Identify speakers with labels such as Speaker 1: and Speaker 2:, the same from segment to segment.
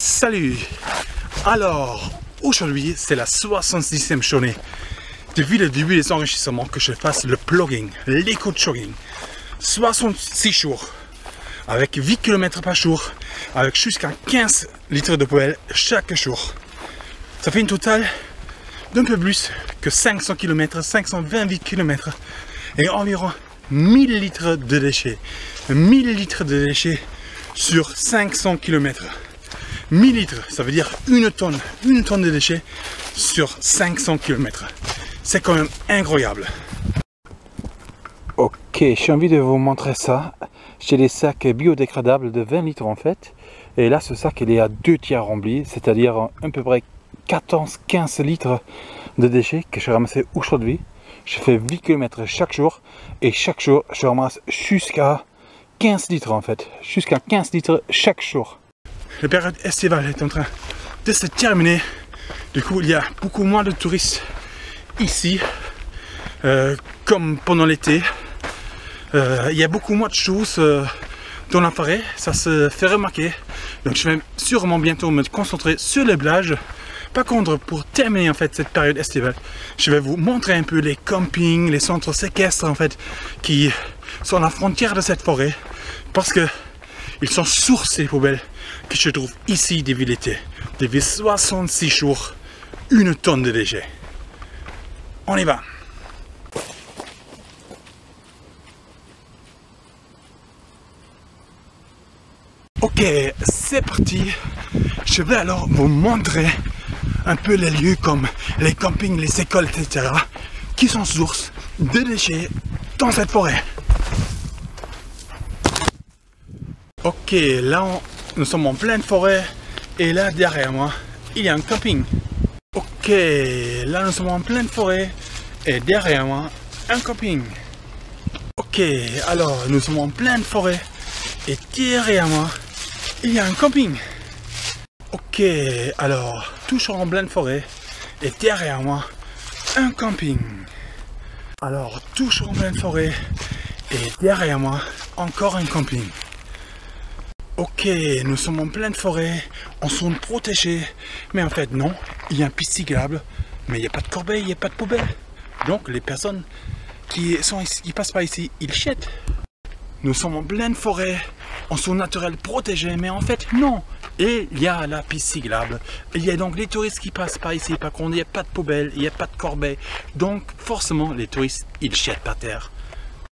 Speaker 1: Salut! Alors, aujourd'hui, c'est la 66e journée depuis le début des enrichissements que je fasse le plugging, l'éco-jogging. 66 jours, avec 8 km par jour, avec jusqu'à 15 litres de poubelle chaque jour. Ça fait une totale d'un peu plus que 500 km, 528 km et environ 1000 litres de déchets. 1000 litres de déchets sur 500 km. 1000 litres, ça veut dire une tonne de déchets sur 500 km. C'est quand même incroyable. Ok, j'ai envie de vous montrer ça. J'ai des sacs biodégradables de 20 litres en fait. Et là, ce sac, il est à 2 tiers rempli, c'est-à-dire à peu près 14-15 litres de déchets que je ramassais aujourd'hui. Je fais 8 km chaque jour et chaque jour, je ramasse jusqu'à 15 litres en fait. Jusqu'à 15 litres chaque jour. La période estivale est en train de se terminer. Du coup, il y a beaucoup moins de touristes ici, comme pendant l'été. Il y a beaucoup moins de choses dans la forêt, ça se fait remarquer. Donc je vais sûrement bientôt me concentrer sur les plages. Par contre, pour terminer en fait cette période estivale, je vais vous montrer un peu les campings, les centres séquestres en fait, qui sont à la frontière de cette forêt, parce que ils sont sources ces poubelles que je trouve ici depuis l'été. Depuis 66 jours, une tonne de déchets. On y va. Ok, c'est parti. Je vais alors vous montrer un peu les lieux comme les campings, les écoles, etc. qui sont sources de déchets dans cette forêt. Ok, là nous sommes en pleine forêt et là derrière moi il y a un camping. Ok, là nous sommes en pleine forêt et derrière moi un camping. Ok, alors nous sommes en pleine forêt et derrière moi il y a un camping. Ok, alors toujours en pleine forêt et derrière moi un camping. Alors toujours en pleine forêt et derrière moi encore un camping. Ok, nous sommes en pleine forêt, en zone protégée, mais en fait non, il y a un piste cyclable, mais il n'y a pas de corbeille, il n'y a pas de poubelle. Donc les personnes qui passent par ici, ils jettent. Nous sommes en pleine forêt, en zone naturelle protégée, mais en fait non. Et il y a la piste cyclable, il y a donc les touristes qui passent par ici, par contre il n'y a pas de poubelle, il n'y a pas de corbeille. Donc forcément les touristes, ils jettent par terre.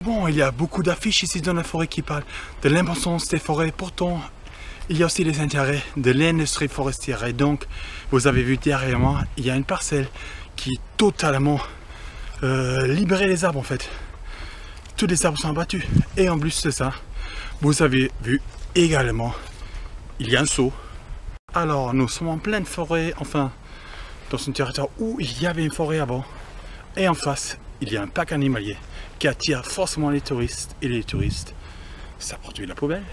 Speaker 1: Bon, il y a beaucoup d'affiches ici dans la forêt qui parlent de l'importance des forêts. Pourtant, il y a aussi les intérêts de l'industrie forestière. Et donc, vous avez vu derrière moi, il y a une parcelle qui est totalement libérée des arbres en fait. Tous les arbres sont abattus. Et en plus de ça, vous avez vu également, il y a un seau. Alors, nous sommes en pleine forêt, enfin, dans un territoire où il y avait une forêt avant. Et en face, il y a un parc animalier qui attire forcément les touristes, et les touristes, ça produit la poubelle.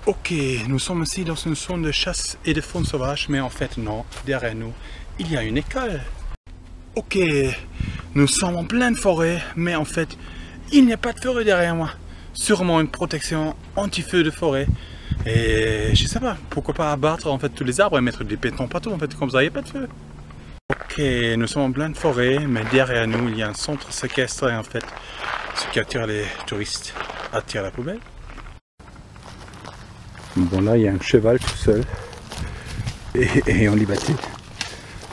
Speaker 1: Ok, nous sommes ici dans une zone de chasse et de faune sauvage, mais en fait non, derrière nous, il y a une école. Ok, nous sommes en pleine forêt, mais en fait, il n'y a pas de forêt derrière moi. Sûrement une protection anti-feu de forêt. Et je sais pas, pourquoi pas abattre en fait tous les arbres et mettre des bétons partout, en fait, comme ça il n'y a pas de feu. Ok, nous sommes en pleine forêt, mais derrière nous, il y a un centre séquestre en fait, ce qui attire les touristes, attire la poubelle. Bon là, il y a un cheval tout seul et en liberté.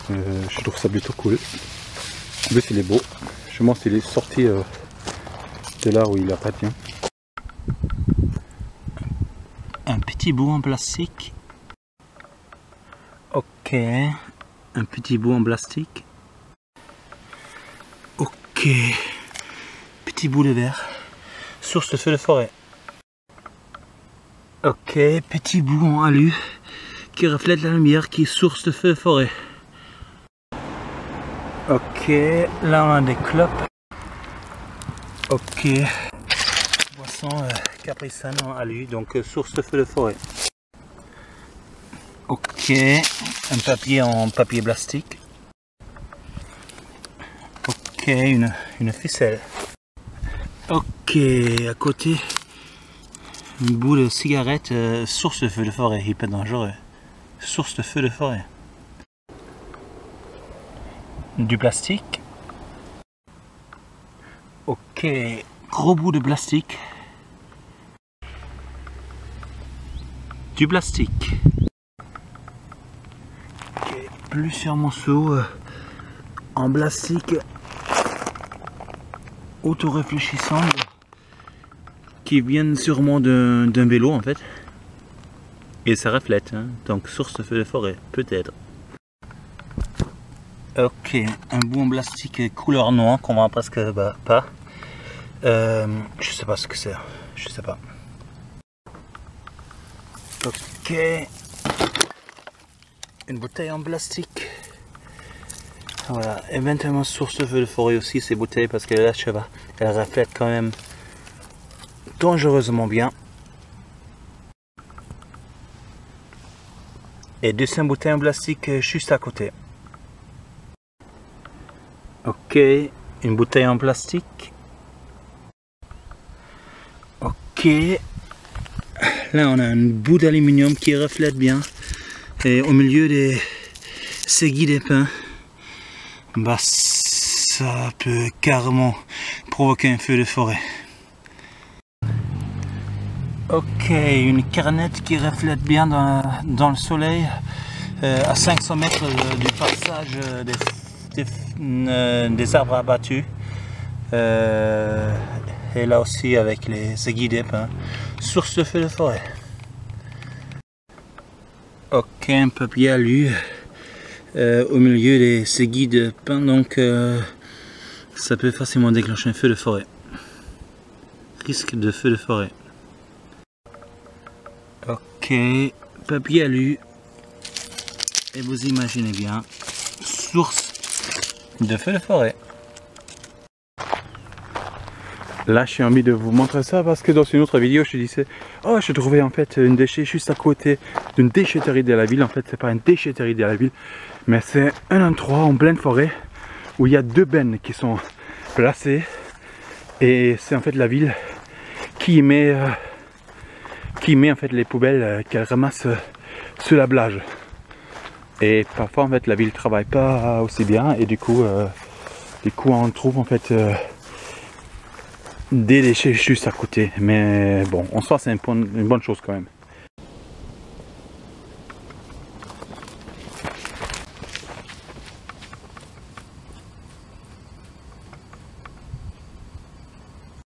Speaker 1: Je trouve ça plutôt cool. En plus, il est beau. Je pense qu'il est sorti de là où il appartient. Un petit bout en plastique. Ok. Un petit bout en plastique. Ok. Petit bout de verre. Source de feu de forêt. Ok. Petit bout en alu qui reflète la lumière, qui est source de feu de forêt. Ok. Là on a des clopes. Ok. Boisson Capri-Sun en alu, donc source de feu de forêt. Ok, un papier en papier plastique. Ok, une ficelle. Ok, à côté, une boule de cigarette, source de feu de forêt, hyper dangereux.
Speaker 2: source de feux de forêt. Du plastique. Ok, gros bout de plastique. Du plastique. Ok, plusieurs morceaux en plastique autoréfléchissants qui viennent sûrement d'un vélo en fait. Et ça reflète, hein, donc source de feu de forêt, peut-être. Ok, un bout en plastique couleur noire qu'on voit presque pas. Je sais pas ce que c'est, je sais pas. Ok, une bouteille en plastique. Voilà, éventuellement source de feu de forêt aussi ces bouteilles parce que là je sais pas, elles reflètent quand même dangereusement bien. Et deuxième bouteille en plastique juste à côté. Ok, une bouteille en plastique. Ok, là on a un bout d'aluminium qui reflète bien. Et au milieu des séguis des pins, bah ça peut carrément provoquer un feu de forêt. Ok, une carnette qui reflète bien dans le soleil à 500 mètres du passage des arbres abattus. Et là aussi avec les aiguilles des pins. Source de feu de forêt. Ok, un papier alu au milieu des aiguilles de pin, donc ça peut facilement déclencher un feu de forêt. Risque de feu de forêt. Ok, papier alu. Et vous imaginez bien, source de feu de forêt.
Speaker 1: Là, j'ai envie de vous montrer ça parce que dans une autre vidéo, je disais, oh, je trouvais en fait une déchet juste à côté d'une déchetterie de la ville. En fait, c'est pas une déchetterie de la ville, mais c'est un endroit en pleine forêt où il y a 2 bennes qui sont placées. Et c'est en fait la ville qui met en fait les poubelles qu'elle ramasse sur la plage. Et parfois en fait la ville travaille pas aussi bien et du coup on trouve en fait des déchets juste à côté. Mais bon, en soi c'est une bonne chose quand même.